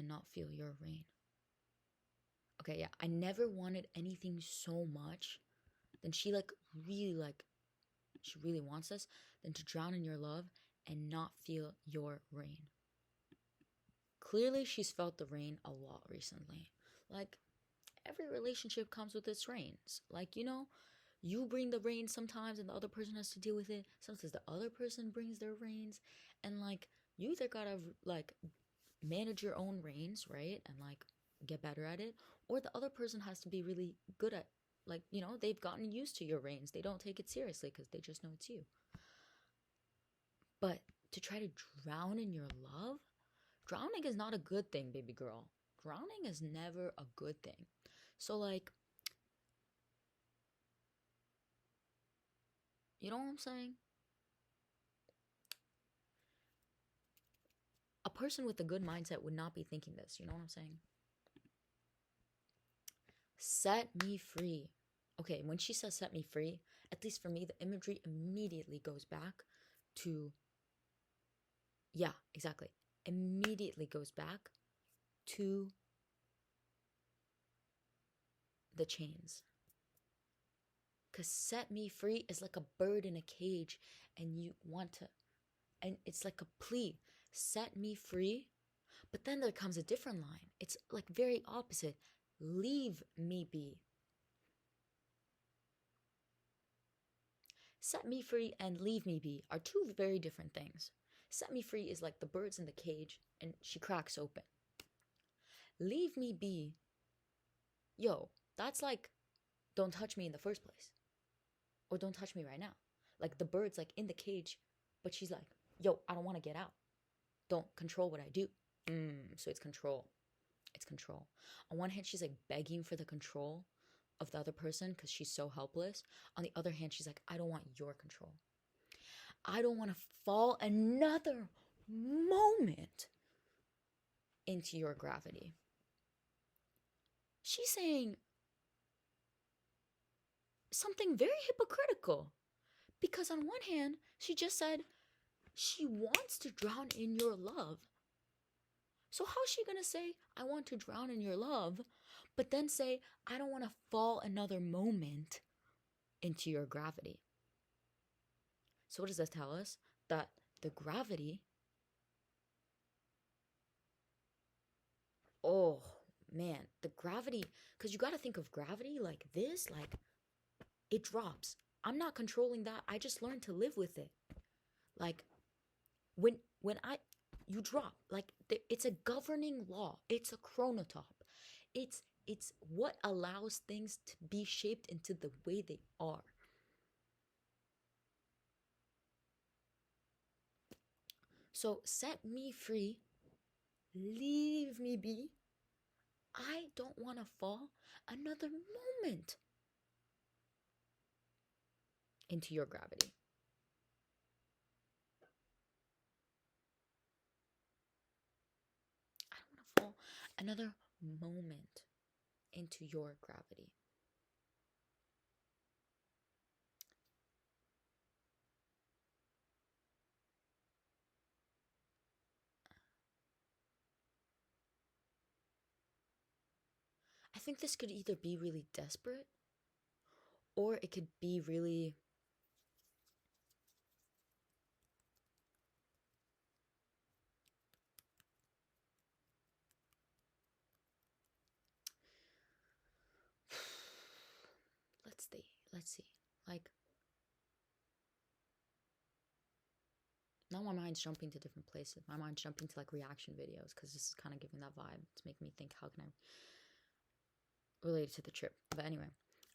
and not feel your rain. Okay, yeah, I never wanted anything so much than she really wants us, than to drown in your love and not feel your rain. Clearly, she's felt the rain a lot recently. Like, every relationship comes with its rains. Like, you bring the rain sometimes and the other person has to deal with it. Sometimes the other person brings their rains. And, like, you either gotta, like, manage your own rains, right? And, like, get better at it. Or the other person has to be really good at, like, they've gotten used to your rains. They don't take it seriously because they just know it's you. But to try to drown in your love, drowning is not a good thing, baby girl. Drowning is never a good thing. So, like, you know what I'm saying? A person with a good mindset would not be thinking this. You know what I'm saying? Set me free. Okay, when she says set me free, at least for me, the imagery immediately goes back to, yeah, exactly. Immediately goes back to the chains. Because set me free is like a bird in a cage, and you want to, and it's like a plea. Set me free. But then there comes a different line. It's like very opposite. Leave me be. Set me free and leave me be are two very different things. Set me free is like the bird's in the cage and she cracks open. Leave me be, yo, that's like, don't touch me in the first place. Or don't touch me right now. Like the bird's like in the cage, but she's like, yo, I don't want to get out. Don't control what I do. So it's control. It's control. On one hand, she's like begging for the control of the other person because she's so helpless. On the other hand, she's like, I don't want your control. I don't want to fall another moment into your gravity. She's saying something very hypocritical because on one hand, she just said she wants to drown in your love. So how's she going to say, I want to drown in your love, but then say, I don't want to fall another moment into your gravity? So what does that tell us? That the gravity, oh man, the gravity, because you got to think of gravity like this, like it drops. I'm not controlling that. I just learned to live with it. Like when you drop, like it's a governing law. It's a chronotop. It's what allows things to be shaped into the way they are. So set me free, leave me be. I don't want to fall another moment into your gravity. I don't want to fall another moment into your gravity. I think this could either be really desperate or it could be really let's see. Like now my mind's jumping to different places. My mind's jumping to like reaction videos because this is kind of giving that vibe. It's making me think, how can I relate it to the trip? But anyway,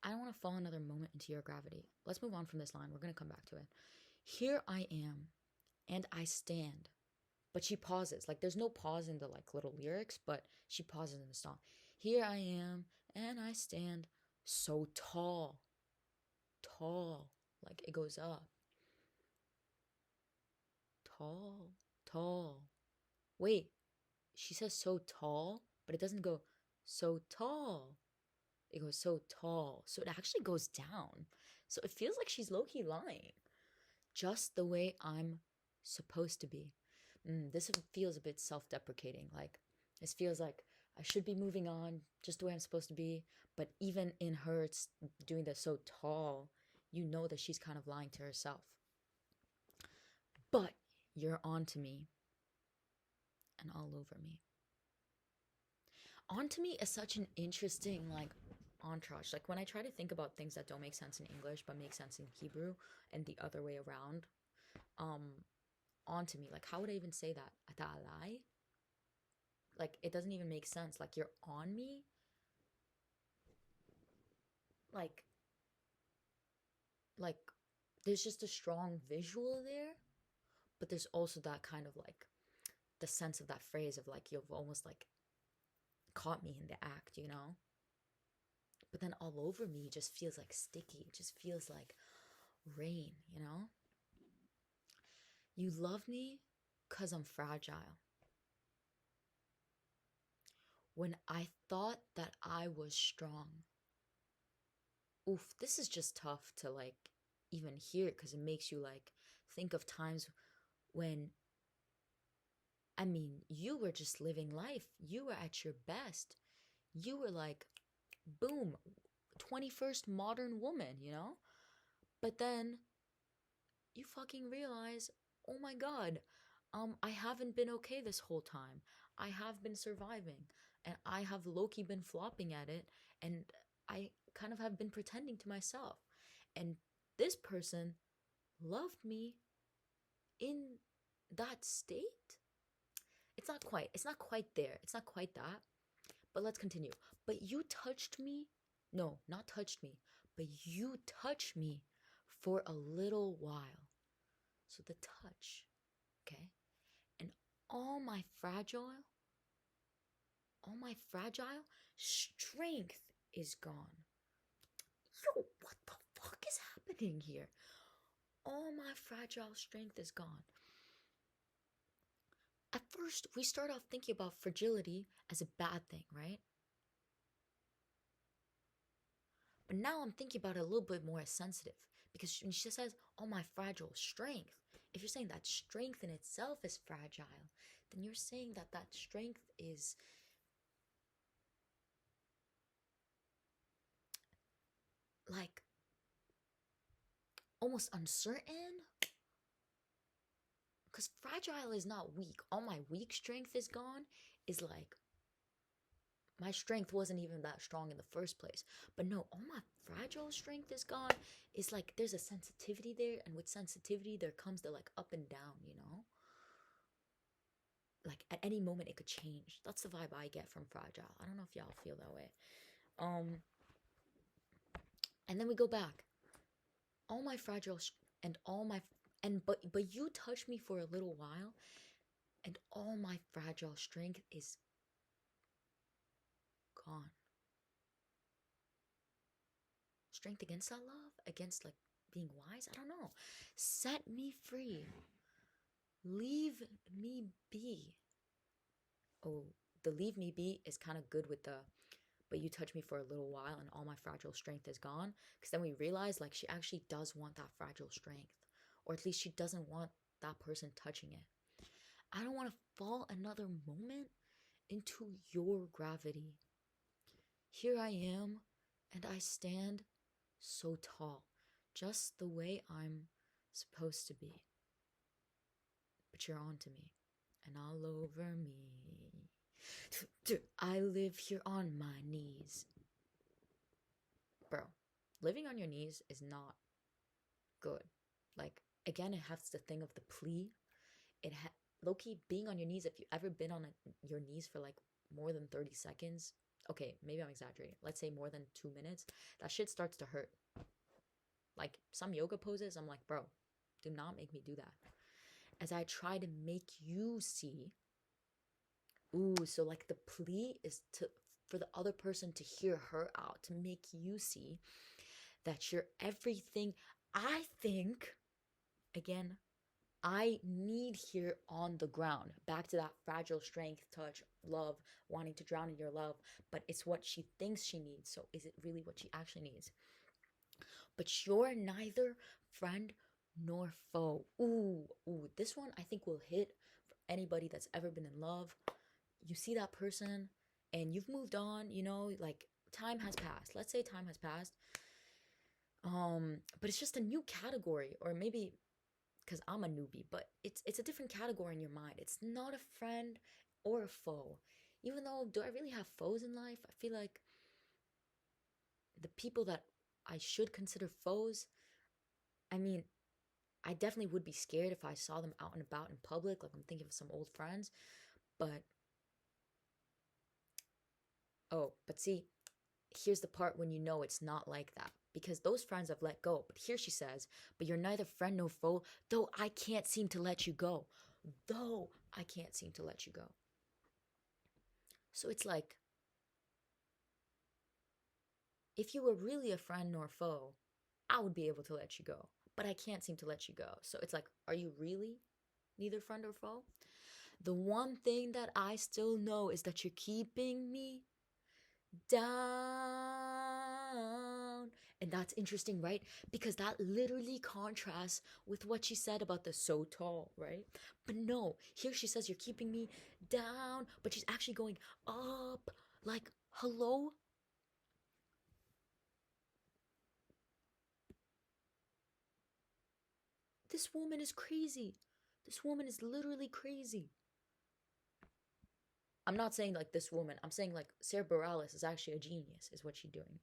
I don't want to fall another moment into your gravity. Let's move on from this line. We're going to come back to it. Here I am, and I stand. But she pauses. Like there's no pause in the like little lyrics, but she pauses in the song. Here I am, and I stand so tall. Tall. Like it goes up. Tall. Tall. Wait. She says so tall, but it doesn't go so tall. It goes so tall. So it actually goes down. So it feels like she's low-key lying. Just the way I'm supposed to be. This feels a bit self-deprecating. Like, This feels like I should be moving on just the way I'm supposed to be. But even in her doing this so tall, you know that she's kind of lying to herself. But you're on to me and all over me. On to me is such an interesting, like, entourage. Like, when I try to think about things that don't make sense in English but make sense in Hebrew and the other way around, um, on to me. Like, how would I even say that? Ata'alai? Like, it doesn't even make sense. Like, you're on me? Like, like, there's just a strong visual there, but there's also that kind of like the sense of that phrase of like you've almost like caught me in the act, you know? But then all over me just feels like sticky. It just feels like rain, you know? You love me because I'm fragile. When I thought that I was strong. Oof, this is just tough to like even hear because it makes you like think of times when, I mean, you were just living life. You were at your best. You were like, boom, 21st modern woman, you know? But then you fucking realize, oh my god, I haven't been okay this whole time. I have been surviving, and I have low-key been flopping at it, and I kind of have been pretending to myself. And this person loved me in that state? It's not quite there. It's not quite that. But let's continue. But you touched me. No, not touched me. But you touched me for a little while. So the touch, okay? And all my fragile, all my fragile strength is gone. Yo, what the fuck is happening here? All my fragile strength is gone. At first, we start off thinking about fragility as a bad thing, right? But now I'm thinking about it a little bit more as sensitive because when she says, oh, my fragile strength, if you're saying that strength in itself is fragile, then you're saying that that strength is like almost uncertain. Because fragile is not weak. All my weak strength is gone is like my strength wasn't even that strong in the first place. But no, all my fragile strength is gone. It's like there's a sensitivity there, and with sensitivity there comes the like up and down, you know? Like at any moment it could change. That's the vibe I get from fragile. I don't know if y'all feel that way. Um and then we go back. All my fragile and all my and but you touch me for a little while, and all my fragile strength is gone. Strength against that love? Against like being wise? I don't know. Set me free. Leave me be. Oh, the leave me be is kind of good with the but you touch me for a little while and all my fragile strength is gone. Because then we realize like she actually does want that fragile strength. Or at least she doesn't want that person touching it. I don't want to fall another moment into your gravity. Here I am, and I stand so tall, just the way I'm supposed to be. But you're on to me, and all over me. I live here on my knees. Bro, living on your knees is not good. Like, again, it has the thing of the plea. Low-key, being on your knees, if you've ever been on your knees for like more than 30 seconds, okay, maybe I'm exaggerating. Let's say more than 2 minutes, that shit starts to hurt. Like some yoga poses, I'm like, bro, do not make me do that. As I try to make you see, ooh, so like the plea is for the other person to hear her out, to make you see that you're everything I think, again, I need here on the ground. Back to that fragile strength, touch, love, wanting to drown in your love. But it's what she thinks she needs. So is it really what she actually needs? But you're neither friend nor foe. Ooh, this one I think will hit for anybody that's ever been in love. you see that person and you've moved on, you know, like time has passed. Let's say time has passed. But it's just a new category, or maybe because I'm a newbie, but it's a different category in your mind. It's not a friend or a foe. Even though, do I really have foes in life? I feel like the people that I should consider foes, I mean, I definitely would be scared if I saw them out and about in public. Like I'm thinking of some old friends, but oh, but see, here's the part when you know it's not like that. Because those friends have let go. But here she says, but you're neither friend nor foe, though I can't seem to let you go. Though I can't seem to let you go. So it's like, if you were really a friend nor foe, I would be able to let you go. But I can't seem to let you go. So it's like, are you really neither friend or foe? The one thing that I still know is that you're keeping me down. And that's interesting, right? Because that literally contrasts with what she said about the so tall, right? But no, here she says you're keeping me down, but she's actually going up. Like, hello? This woman is crazy. This woman is literally crazy. I'm not saying like this woman. I'm saying like Sarah Bareilles is actually a genius, is what she's doing.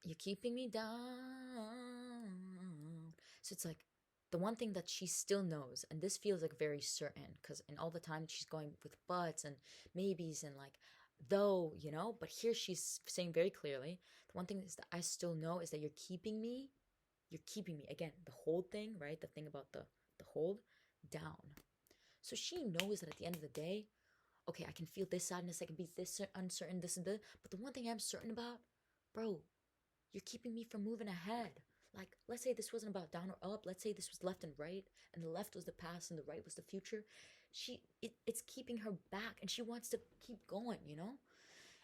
You're keeping me down. So it's like the one thing that she still knows, and this feels like very certain, because in all the time she's going with buts and maybes and like though, you know, but here she's saying very clearly, the one thing is that I still know is that you're keeping me again, the hold thing, right? The thing about the hold down. So she knows that at the end of the day, okay, I can feel this sadness, I can be this uncertain, this and that, but the one thing I'm certain about, bro, you're keeping me from moving ahead. Like, let's say this wasn't about down or up. Let's say this was left and right, and the left was the past and the right was the future. It's keeping her back, and she wants to keep going, you know.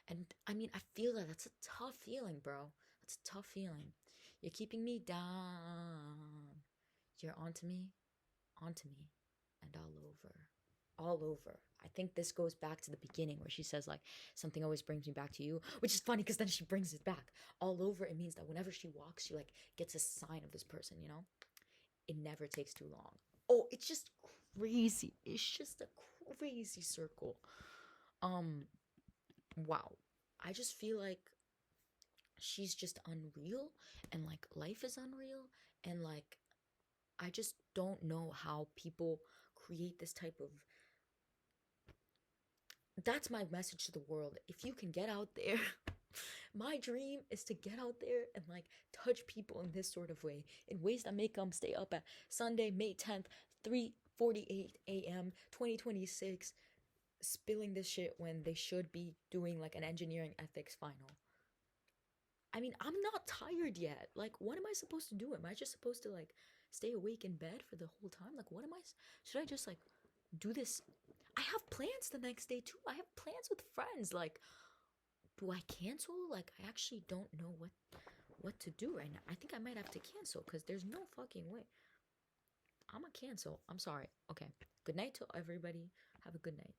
And I mean, I feel that that's a tough feeling, bro. That's a tough feeling. You're keeping me down. You're onto me, and all over. I think this goes back to the beginning where she says like something always brings me back to you, which is funny because then she brings it back. All over, it means that whenever she walks, she like gets a sign of this person, you know? It never takes too long. Oh, it's just crazy. It's just a crazy circle. Um wow. I just feel like she's just unreal, and like life is unreal, and like I just don't know how people create this type of, that's my message to the world. If you can get out there, my dream is to get out there and like touch people in this sort of way, in ways that make them stay up at Sunday, May 10th, 3:48 a.m. 2026, spilling this shit when they should be doing like an engineering ethics final. I mean, I'm not tired yet. Like, what am I supposed to do? Am I just supposed to like stay awake in bed for the whole time? Like, what am I? Should I just like do this? I have plans the next day too. I have plans with friends. Like, do I cancel? Like, I actually don't know what to do right now. I think I might have to cancel because there's no fucking way. I'm gonna cancel. I'm sorry. Okay. Good night to everybody. Have a good night.